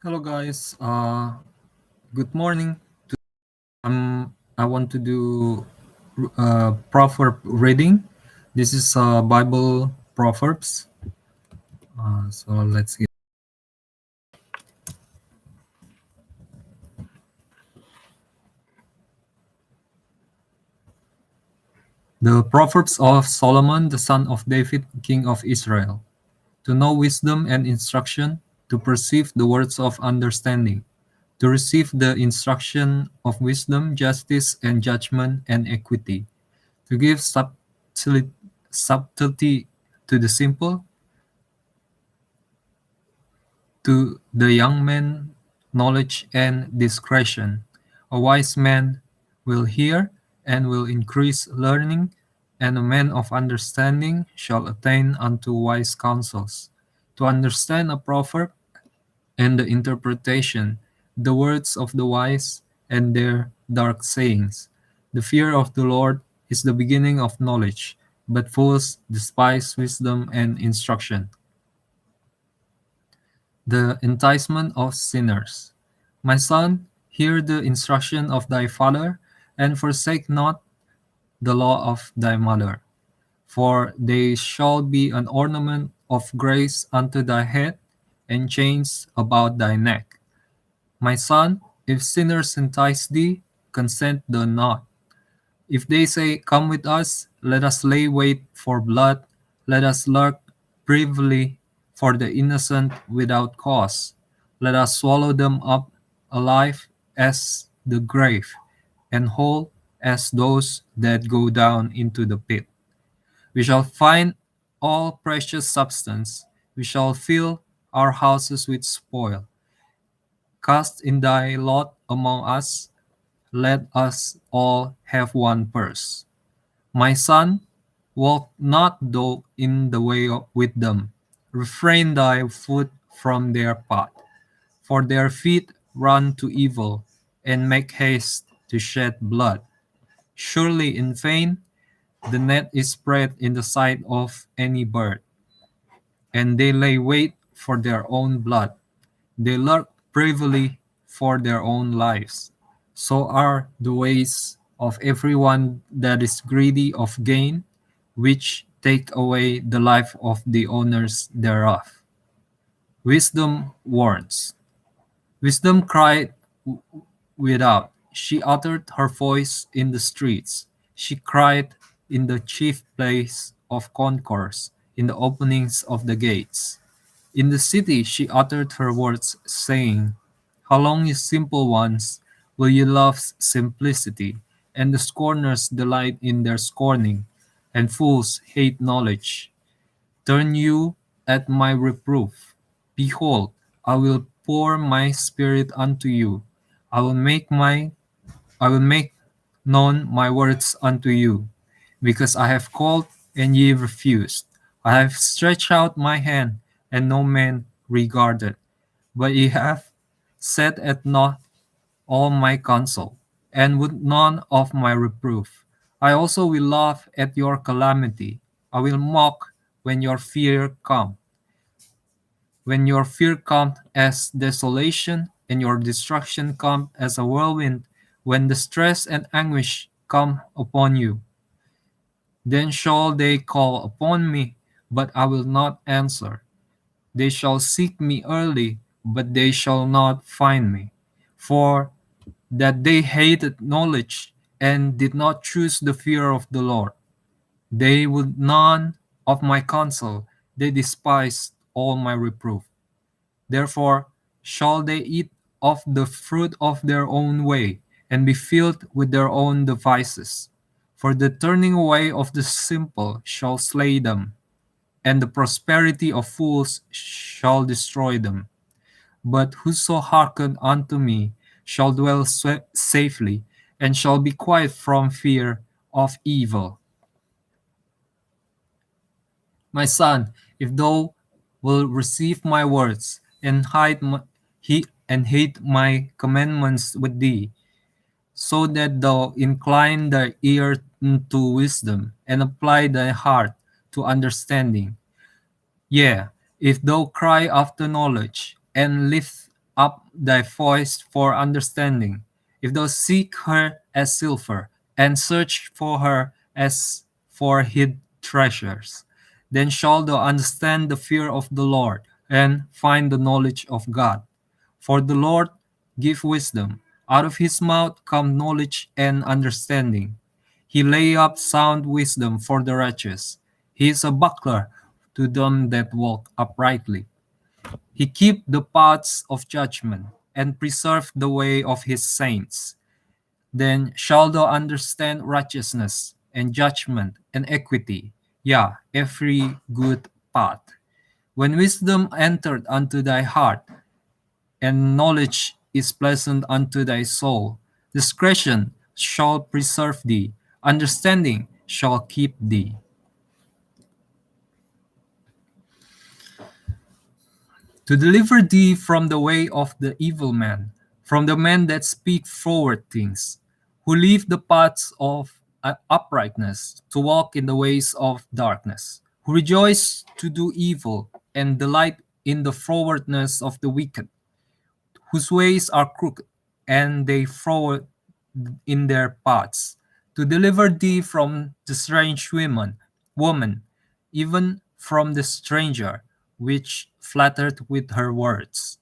Hello, guys. Good morning. I want to do proverb reading. This is Bible Proverbs. So let's get the Proverbs of Solomon, the son of David, king of Israel. To know wisdom and instruction, to perceive the words of understanding, to receive the instruction of wisdom, justice, and judgment and equity, to give subtlety to the simple, to the young man knowledge and discretion. A wise man will hear and will increase learning, and a man of understanding shall attain unto wise counsels. To understand a proverb and the interpretation, the words of the wise and their dark sayings. The fear of the Lord is the beginning of knowledge, but fools despise wisdom and instruction. The enticement of sinners. My son, hear the instruction of thy father, and forsake not the law of thy mother. For they shall be an ornament of grace unto thy head, and chains about thy neck. My son, if sinners entice thee, consent thou not. If they say, Come with us, let us lay wait for blood, let us lurk privily for the innocent without cause. Let us swallow them up alive as the grave, and whole as those that go down into the pit. We shall find all precious substance, we shall fill our houses with spoil. Cast in thy lot among us, let us all have one purse. My son, walk not thou in the way with them. Refrain thy foot from their path. For their feet run to evil, and make haste to shed blood. Surely in vain the net is spread in the sight of any bird, and they lay wait for their own blood. They lurk privily for their own lives. So are the ways of everyone that is greedy of gain, which take away the life of the owners thereof. Wisdom warns. Wisdom cried without. She uttered her voice in the streets. She cried in the chief place of concourse, in the openings of the gates. In the city she uttered her words, saying, How long, you simple ones, will you love simplicity? And the scorners delight in their scorning, and fools hate knowledge. Turn you at my reproof. Behold, I will pour my spirit unto you. I will make my I will make known my words unto you, because I have called and ye refused. I have stretched out my hand, and no man regarded. But ye have set at naught all my counsel, and would none of my reproof. I also will laugh at your calamity. I will mock when your fear come. When your fear comes as desolation, and your destruction comes as a whirlwind, when distress and anguish come upon you, then shall they call upon me, but I will not answer. They shall seek me early, but they shall not find me. For that they hated knowledge, and did not choose the fear of the Lord. They would none of my counsel, they despised all my reproof. Therefore shall they eat of the fruit of their own way, and be filled with their own devices. For the turning away of the simple shall slay them, and the prosperity of fools shall destroy them. But whoso hearken unto me shall dwell safely, and shall be quiet from fear of evil. My son, if thou wilt receive my words, and hate my commandments with thee, so that thou incline thy ear to wisdom, and apply thy heart to understanding. Yea, if thou cry after knowledge, and lift up thy voice for understanding. If thou seek her as silver, and search for her as for hid treasures, then shalt thou understand the fear of the Lord, and find the knowledge of God. For the Lord give wisdom. Out of his mouth come knowledge and understanding. He lay up sound wisdom for the righteous. He is a buckler to them that walk uprightly. He keep the paths of judgment, and preserve the way of his saints. Then shalt thou understand righteousness, and judgment, and equity, yea, every good path. When wisdom entered unto thy heart, and knowledge is pleasant unto thy soul, discretion shall preserve thee, understanding shall keep thee. To deliver thee from the way of the evil man, from the men that speak forward things, who leave the paths of uprightness to walk in the ways of darkness, who rejoice to do evil and delight in the frowardness of the wicked, whose ways are crooked, and they froward in their paths, to deliver thee from the strange woman, even from the stranger, which flattered with her words,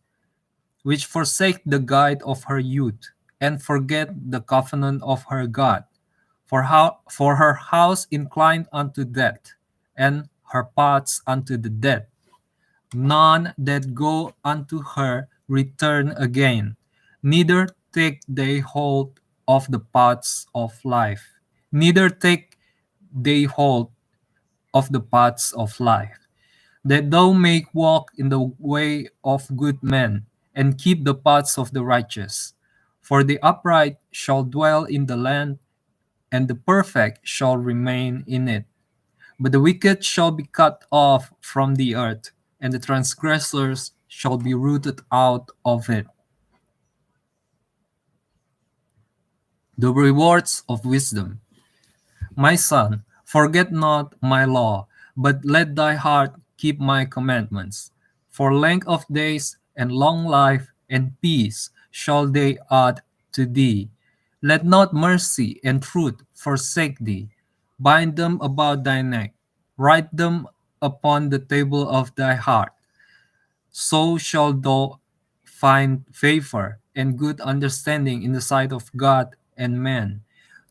which forsake the guide of her youth, and forget the covenant of her God. For her house inclined unto death, and her paths unto the dead. None that go unto her return again, neither take they hold of the paths of life, neither take they hold of the paths of life, that thou may walk in the way of good men, and keep the paths of the righteous. For the upright shall dwell in the land, and the perfect shall remain in it. But the wicked shall be cut off from the earth, and the transgressors shall be rooted out of it. The rewards of wisdom. My son, forget not my law, but let thy heart keep my commandments. For length of days and long life and peace shall they add to thee. Let not mercy and truth forsake thee. Bind them about thy neck, write them upon the table of thy heart. So shalt thou find favor and good understanding in the sight of God and man.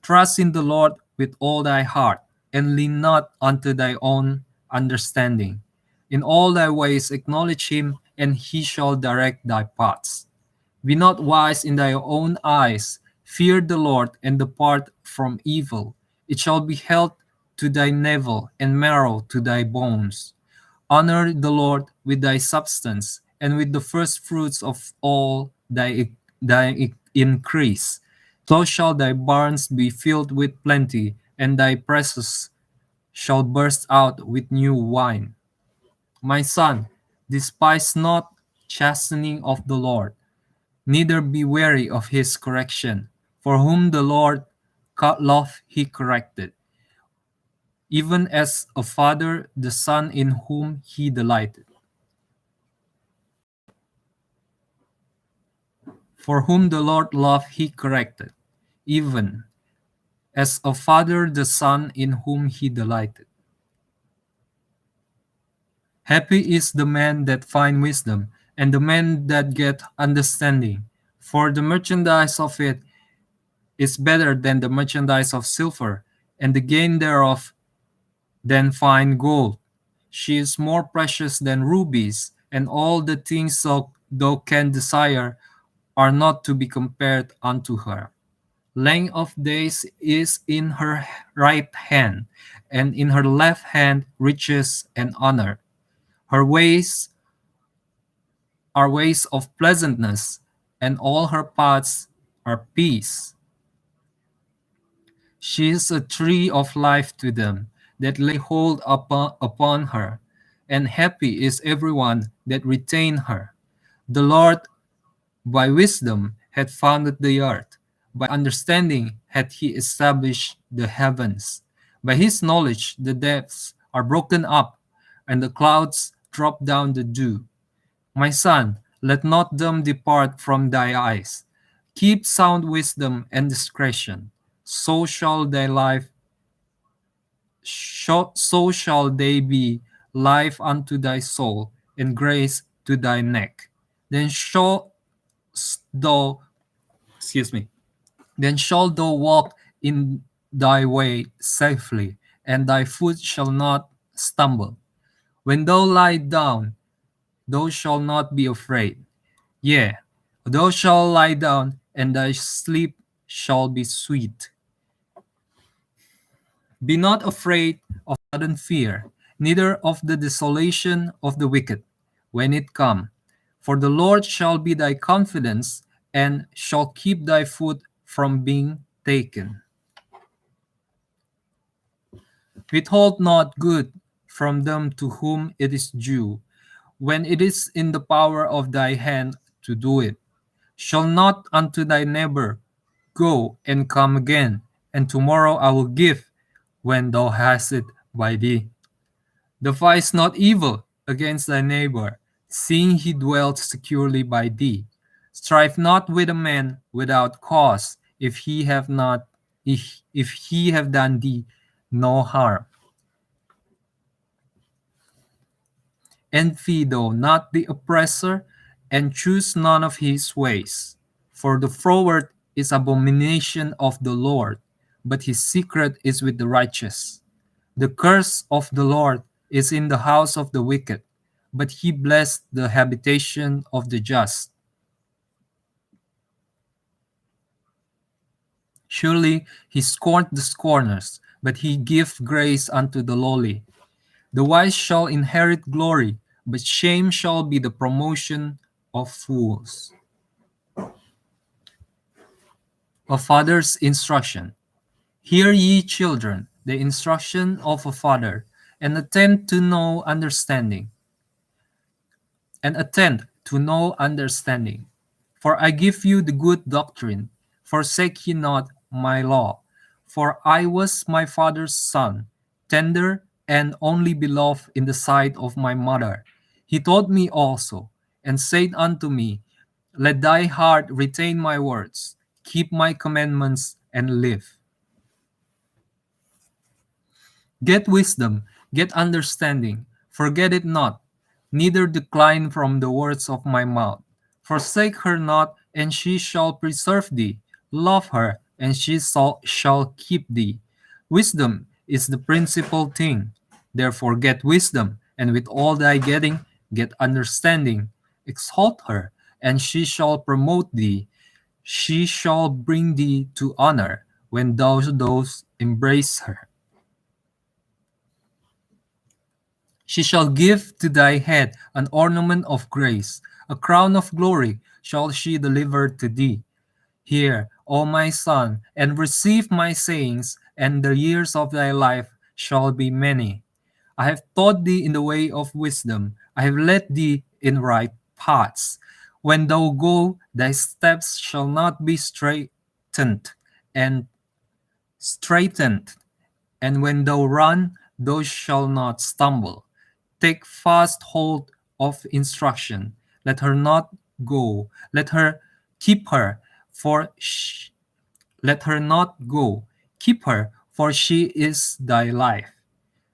Trust in the Lord with all thy heart, and lean not unto thy own understanding. In all thy ways acknowledge him, and he shall direct thy paths. Be not wise in thy own eyes. Fear the Lord, and depart from evil. It shall be health to thy navel, and marrow to thy bones. Honor the Lord with thy substance, and with the first fruits of all thy increase. So shall thy barns be filled with plenty, and thy presses shall burst out with new wine. My son, despise not chastening of the Lord, neither be weary of his correction. For whom the Lord loveth he corrected, even as a father the son in whom he delighted. For whom the Lord loved he corrected, even as a father the son in whom he delighted. Happy is the man that find wisdom, and the man that get understanding, for the merchandise of it is better than the merchandise of silver, and the gain thereof than fine gold. She is more precious than rubies, and all the things thou can desire are not to be compared unto her. Length of days is in her right hand, and in her left hand riches and honor. Her ways are ways of pleasantness, and all her paths are peace. She is a tree of life to them that lay hold upon her, and happy is everyone that retain her. The Lord by wisdom hath founded the earth, by understanding hath he established the heavens. By his knowledge the depths are broken up, and the clouds drop down the dew. My son, let not them depart from thy eyes. Keep sound wisdom and discretion, so shall thy life so shall they be life unto thy soul, and grace to thy neck. Then shall thou excuse me, then shalt thou walk in thy way safely, and thy foot shall not stumble. When thou lie down, thou shalt not be afraid. Yea, thou shalt lie down, and thy sleep shall be sweet. Be not afraid of sudden fear, neither of the desolation of the wicked, when it come. For the Lord shall be thy confidence, and shall keep thy foot from being taken. Withhold not good from them to whom it is due, when it is in the power of thy hand to do it. Shall not unto thy neighbor go and come again, and tomorrow I will give when thou hast it by thee. Devise not evil against thy neighbor, seeing he dwells securely by thee. Strive not with a man without cause, if he have done thee no harm. Envy thou not the oppressor, and choose none of his ways. For the froward is abomination of the Lord, but his secret is with the righteous. The curse of the Lord is in the house of the wicked, but he blessed the habitation of the just. Surely he scorned the scorners, but he giveth grace unto the lowly. The wise shall inherit glory, but shame shall be the promotion of fools. A father's instruction. Hear ye children, the instruction of a father, and attend to know understanding, For I give you the good doctrine. Forsake ye not my law. For I was my father's son, tender and only beloved in the sight of my mother. He taught me also, and said unto me, Let thy heart retain my words, keep my commandments, and live. Get wisdom, get understanding, forget it not, neither decline from the words of my mouth. Forsake her not, and she shall preserve thee. Love her, and she shall keep thee. Wisdom is the principal thing. Therefore get wisdom, and with all thy getting, get understanding. Exalt her, and she shall promote thee. She shall bring thee to honor when thou dost embrace her. She shall give to thy head an ornament of grace, a crown of glory shall she deliver to thee. Hear, O my son, and receive my sayings, and the years of thy life shall be many. I have taught thee in the way of wisdom, I have led thee in right paths. When thou go, thy steps shall not be and straitened, and when thou run, thou shalt not stumble. Take fast hold of instruction. Let her not go. Let her keep her, for let her not go. Keep her, for she is thy life.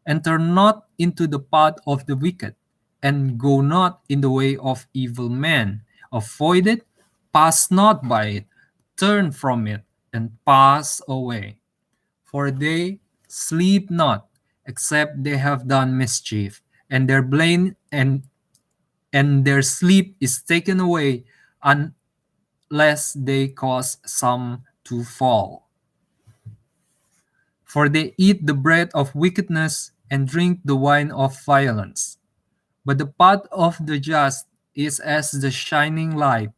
Enter not into the path of the wicked, and go not in the way of evil men. Avoid it, pass not by it, turn from it, and pass away. For they sleep not, except they have done mischief, and their blame and their sleep is taken away unless they cause some to fall. For they eat the bread of wickedness and drink the wine of violence. But the path of the just is as the shining light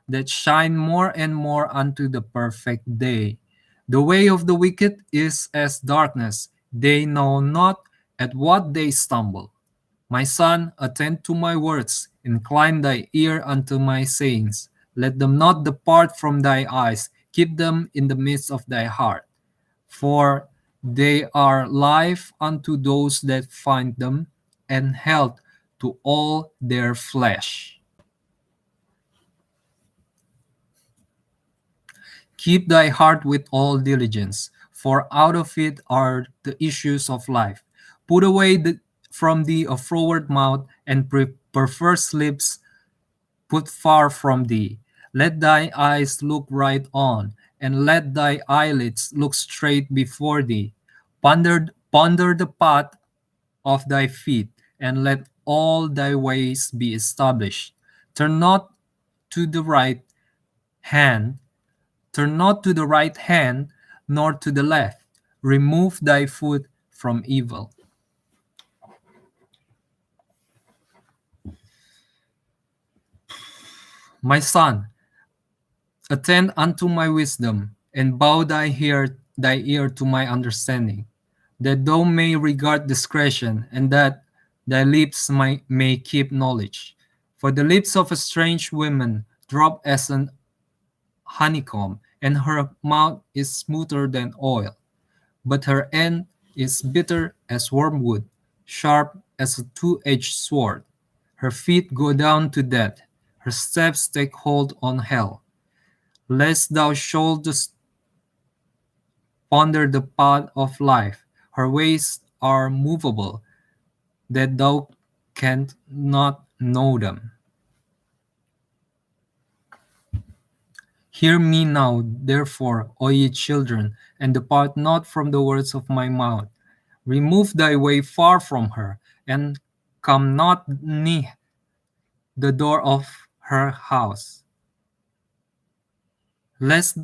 that shine more and more unto the perfect day. The way of the wicked is as darkness. They know not at what they stumble. My son, attend to my words, incline thy ear unto my sayings. Let them not depart from thy eyes, keep them in the midst of thy heart. For they are life unto those that find them, and health to all their flesh. Keep thy heart with all diligence, for out of it are the issues of life. Put away from thee a froward mouth, and perverse lips put far from thee. Let thy eyes look right on, and let thy eyelids look straight before thee. Ponder the path of thy feet, and let all thy ways be established. Turn not to the right hand, turn not to the right hand, nor to the left. Remove thy foot from evil. My son, attend unto my wisdom, and bow thy ear to my understanding, that thou may regard discretion, and that thy lips may keep knowledge. For the lips of a strange woman drop as an honeycomb, and her mouth is smoother than oil, but her end is bitter as wormwood, sharp as a two-edged sword. Her feet go down to death, her steps take hold on hell. Lest thou shouldest ponder the path of life, her ways are movable, that thou canst not know them. Hear me now, therefore, O ye children, and depart not from the words of my mouth. Remove thy way far from her, and come not nigh the door of her house, lest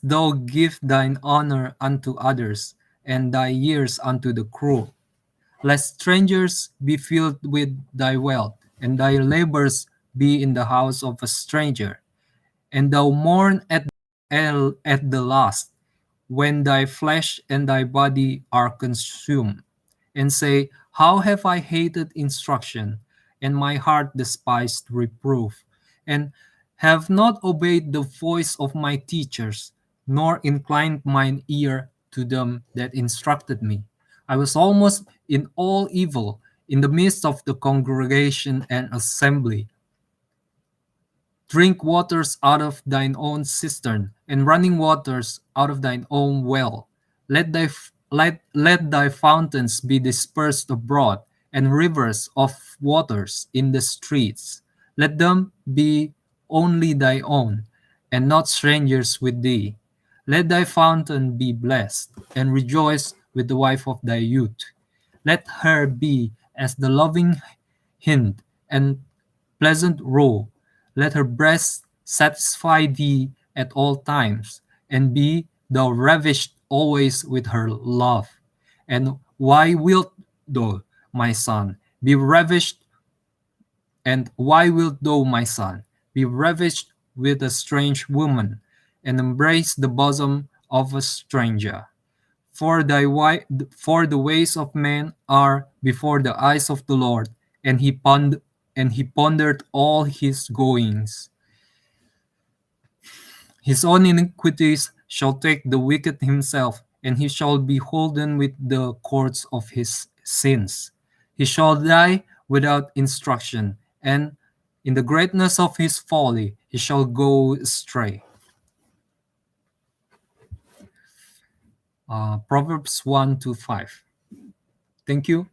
thou give thine honor unto others, and thy years unto the cruel. Lest strangers be filled with thy wealth, and thy labors be in the house of a stranger, and thou mourn at the last, when thy flesh and thy body are consumed, and say, how have I hated instruction, and my heart despised reproof, and have not obeyed the voice of my teachers, nor inclined mine ear to them that instructed me. I was almost in all evil in the midst of the congregation and assembly. Drink waters out of thine own cistern, and running waters out of thine own well. Let thy fountains be dispersed abroad, and rivers of waters in the streets. Let them be only thy own, and not strangers with thee. Let thy fountain be blessed, and rejoice with the wife of thy youth. Let her be as the loving hind, and pleasant roe. Let her breast satisfy thee at all times, and be thou ravished always with her love. And why wilt thou, my son, be ravished? And why wilt thou, my son, be ravished with a strange woman, and embrace the bosom of a stranger? For the ways of man are before the eyes of the Lord, and he pondered all his goings. His own iniquities shall take the wicked himself, and he shall be holden with the cords of his sins. He shall die without instruction, and in the greatness of his folly he shall go astray. Proverbs 1 to 5. Thank you.